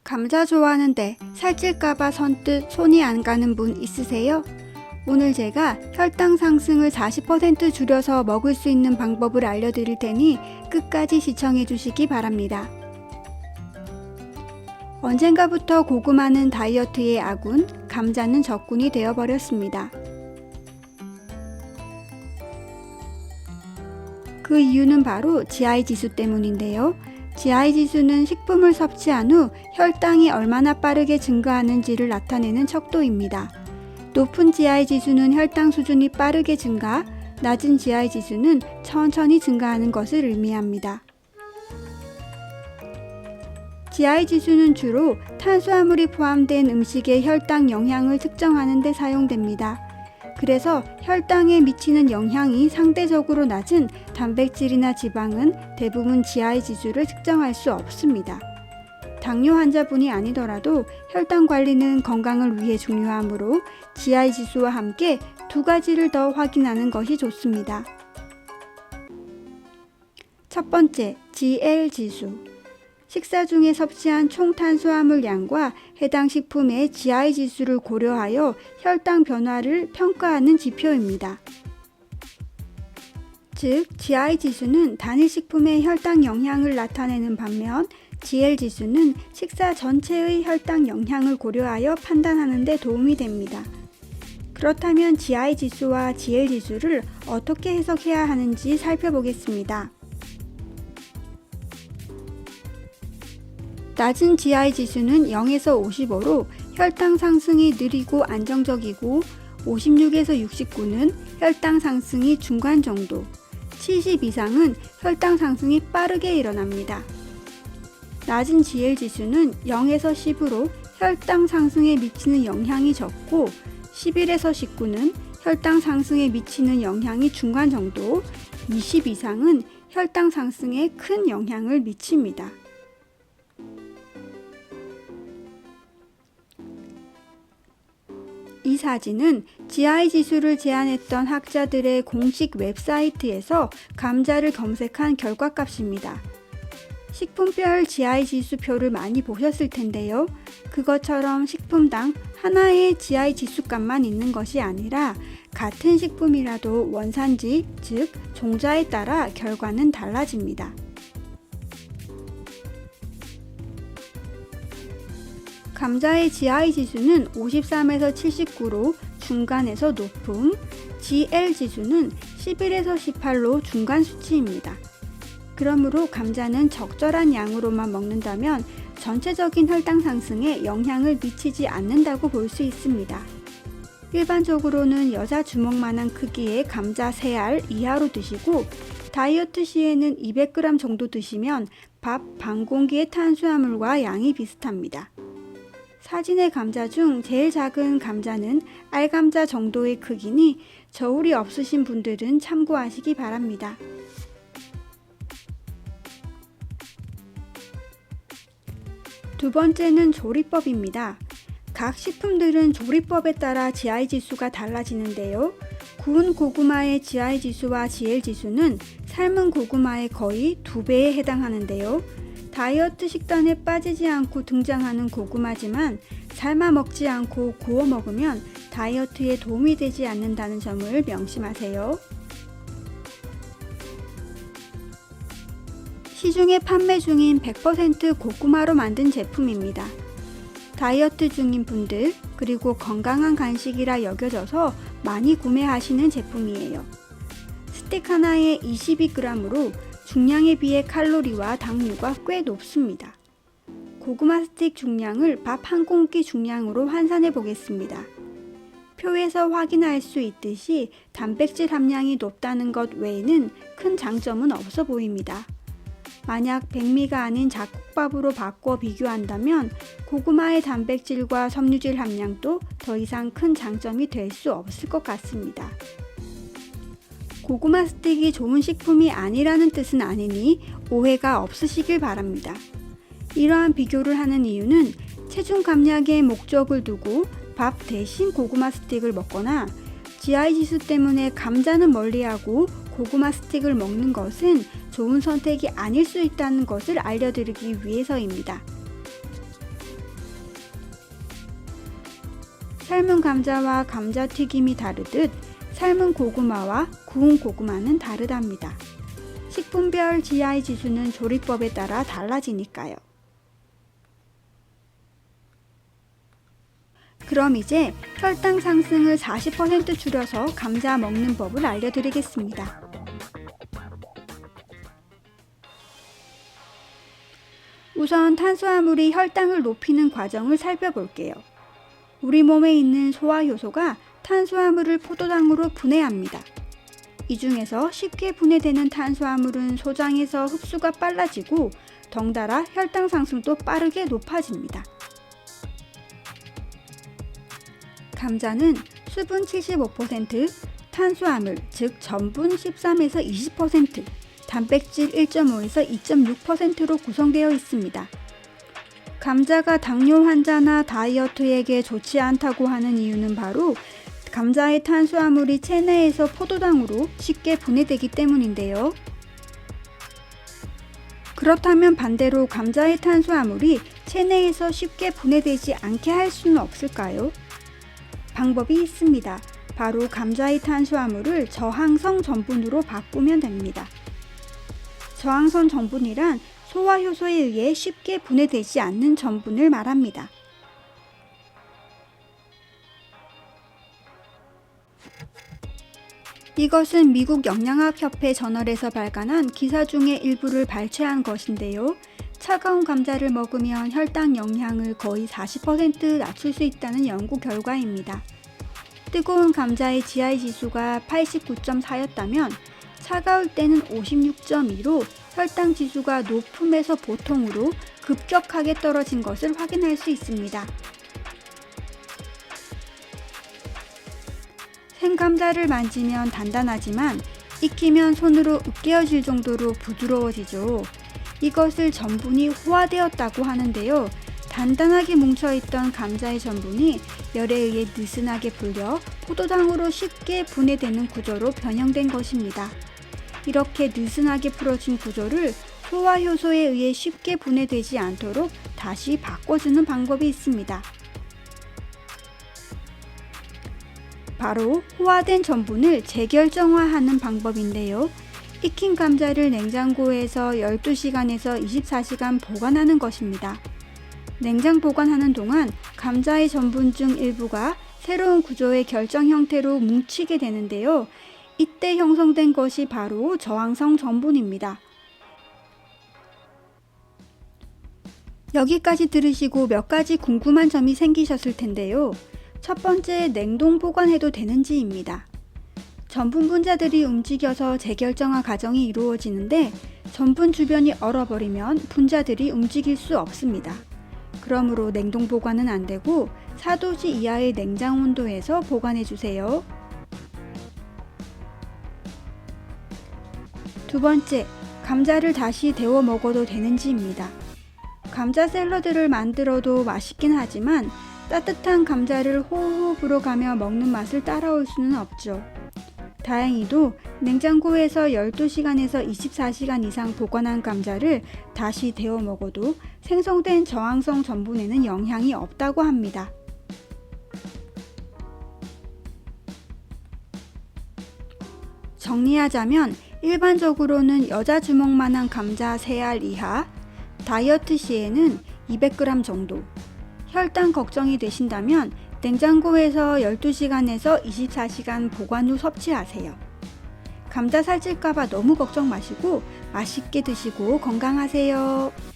감자 좋아하는데 살찔까봐 선뜻 손이 안 가는 분 있으세요? 오늘 제가 혈당 상승을 40% 줄여서 먹을 수 있는 방법을 알려드릴 테니 끝까지 시청해 주시기 바랍니다. 언젠가부터 고구마는 다이어트의 아군, 감자는 적군이 되어버렸습니다. 그 이유는 바로 GI 지수 때문인데요. GI 지수는 식품을 섭취한 후 혈당이 얼마나 빠르게 증가하는지를 나타내는 척도입니다. 높은 GI 지수는 혈당 수준이 빠르게 증가, 낮은 GI 지수는 천천히 증가하는 것을 의미합니다. GI 지수는 주로 탄수화물이 포함된 음식의 혈당 영향을 측정하는 데 사용됩니다. 그래서 혈당에 미치는 영향이 상대적으로 낮은 단백질이나 지방은 대부분 GI 지수를 측정할 수 없습니다. 당뇨 환자분이 아니더라도 혈당 관리는 건강을 위해 중요하므로 GI 지수와 함께 두 가지를 더 확인하는 것이 좋습니다. 첫 번째, GL 지수. 식사 중에 섭취한 총 탄수화물 양과 해당 식품의 GI 지수를 고려하여 혈당 변화를 평가하는 지표입니다. 즉, GI 지수는 단일 식품의 혈당 영향을 나타내는 반면 GL 지수는 식사 전체의 혈당 영향을 고려하여 판단하는 데 도움이 됩니다. 그렇다면 GI 지수와 GL 지수를 어떻게 해석해야 하는지 살펴보겠습니다. 낮은 GI 지수는 0에서 55로 혈당 상승이 느리고 안정적이고 56에서 69는 혈당 상승이 중간 정도, 70 이상은 혈당 상승이 빠르게 일어납니다. 낮은 GL 지수는 0에서 10으로 혈당 상승에 미치는 영향이 적고 11에서 19는 혈당 상승에 미치는 영향이 중간 정도, 20 이상은 혈당 상승에 큰 영향을 미칩니다. 이 사진은 GI 지수를 제안했던 학자들의 공식 웹사이트에서 감자를 검색한 결과값입니다. 식품별 GI 지수표를 많이 보셨을 텐데요. 그것처럼 식품당 하나의 GI 지수값만 있는 것이 아니라 같은 식품이라도 원산지, 즉 종자에 따라 결과는 달라집니다. 감자의 GI 지수는 53에서 79로 중간에서 높음, GL 지수는 11에서 18로 중간 수치입니다. 그러므로 감자는 적절한 양으로만 먹는다면 전체적인 혈당 상승에 영향을 미치지 않는다고 볼 수 있습니다. 일반적으로는 여자 주먹만한 크기의 감자 3알 이하로 드시고 다이어트 시에는 200g 정도 드시면 밥 반 공기의 탄수화물과 양이 비슷합니다. 사진의 감자 중 제일 작은 감자는 알감자 정도의 크기니 저울이 없으신 분들은 참고하시기 바랍니다. 두 번째는 조리법입니다. 각 식품들은 조리법에 따라 GI 지수가 달라지는데요. 구운 고구마의 GI 지수와 GL 지수는 삶은 고구마의 거의 2배에 해당하는데요. 다이어트 식단에 빠지지 않고 등장하는 고구마지만 삶아 먹지 않고 구워 먹으면 다이어트에 도움이 되지 않는다는 점을 명심하세요. 시중에 판매 중인 100% 고구마로 만든 제품입니다. 다이어트 중인 분들 그리고 건강한 간식이라 여겨져서 많이 구매하시는 제품이에요. 스틱 하나에 22g으로 중량에 비해 칼로리와 당류가 꽤 높습니다. 고구마 스틱 중량을 밥 한 공기 중량으로 환산해 보겠습니다. 표에서 확인할 수 있듯이 단백질 함량이 높다는 것 외에는 큰 장점은 없어 보입니다. 만약 백미가 아닌 잡곡밥으로 바꿔 비교한다면 고구마의 단백질과 섬유질 함량도 더 이상 큰 장점이 될 수 없을 것 같습니다. 고구마 스틱이 좋은 식품이 아니라는 뜻은 아니니 오해가 없으시길 바랍니다. 이러한 비교를 하는 이유는 체중 감량의 목적을 두고 밥 대신 고구마 스틱을 먹거나 GI 지수 때문에 감자는 멀리하고 고구마 스틱을 먹는 것은 좋은 선택이 아닐 수 있다는 것을 알려드리기 위해서입니다. 삶은 감자와 감자튀김이 다르듯 삶은 고구마와 구운 고구마는 다르답니다. 식품별 GI 지수는 조리법에 따라 달라지니까요. 그럼 이제 혈당 상승을 40% 줄여서 감자 먹는 법을 알려드리겠습니다. 우선 탄수화물이 혈당을 높이는 과정을 살펴볼게요. 우리 몸에 있는 소화효소가 탄수화물을 포도당으로 분해합니다. 이 중에서 쉽게 분해되는 탄수화물은 소장에서 흡수가 빨라지고 덩달아 혈당 상승도 빠르게 높아집니다. 감자는 수분 75%, 탄수화물 즉 전분 13에서 20%, 단백질 1.5에서 2.6%로 구성되어 있습니다. 감자가 당뇨 환자나 다이어트에게 좋지 않다고 하는 이유는 바로 감자의 탄수화물이 체내에서 포도당으로 쉽게 분해되기 때문인데요. 그렇다면 반대로 감자의 탄수화물이 체내에서 쉽게 분해되지 않게 할 수는 없을까요? 방법이 있습니다. 바로 감자의 탄수화물을 저항성 전분으로 바꾸면 됩니다. 저항성 전분이란 소화효소에 의해 쉽게 분해되지 않는 전분을 말합니다. 이것은 미국 영양학협회 저널에서 발간한 기사 중에 일부를 발췌한 것인데요. 차가운 감자를 먹으면 혈당 영향을 거의 40% 낮출 수 있다는 연구 결과입니다. 뜨거운 감자의 GI 지수가 89.4였다면 차가울 때는 56.2로 혈당 지수가 높음에서 보통으로 급격하게 떨어진 것을 확인할 수 있습니다. 생감자를 만지면 단단하지만 익히면 손으로 으깨어질 정도로 부드러워지죠. 이것을 전분이 호화되었다고 하는데요. 단단하게 뭉쳐있던 감자의 전분이 열에 의해 느슨하게 불려 포도당으로 쉽게 분해되는 구조로 변형된 것입니다. 이렇게 느슨하게 풀어진 구조를 소화효소에 의해 쉽게 분해되지 않도록 다시 바꿔주는 방법이 있습니다. 바로 호화된 전분을 재결정화하는 방법인데요. 익힌 감자를 냉장고에서 12시간에서 24시간 보관하는 것입니다. 냉장 보관하는 동안 감자의 전분 중 일부가 새로운 구조의 결정 형태로 뭉치게 되는데요. 이때 형성된 것이 바로 저항성 전분입니다. 여기까지 들으시고 몇 가지 궁금한 점이 생기셨을 텐데요. 첫 번째, 냉동 보관해도 되는지입니다. 전분 분자들이 움직여서 재결정화 과정이 이루어지는데 전분 주변이 얼어버리면 분자들이 움직일 수 없습니다. 그러므로 냉동 보관은 안 되고 4도씨 이하의 냉장 온도에서 보관해 주세요. 두 번째, 감자를 다시 데워 먹어도 되는지입니다. 감자 샐러드를 만들어도 맛있긴 하지만 따뜻한 감자를 호호 불어가며 먹는 맛을 따라올 수는 없죠. 다행히도 냉장고에서 12시간에서 24시간 이상 보관한 감자를 다시 데워 먹어도 생성된 저항성 전분에는 영향이 없다고 합니다. 정리하자면 일반적으로는 여자 주먹만한 감자 3알 이하, 다이어트 시에는 200g 정도, 혈당 걱정이 되신다면 냉장고에서 12시간에서 24시간 보관 후 섭취하세요. 감자 살찔까봐 너무 걱정 마시고 맛있게 드시고 건강하세요.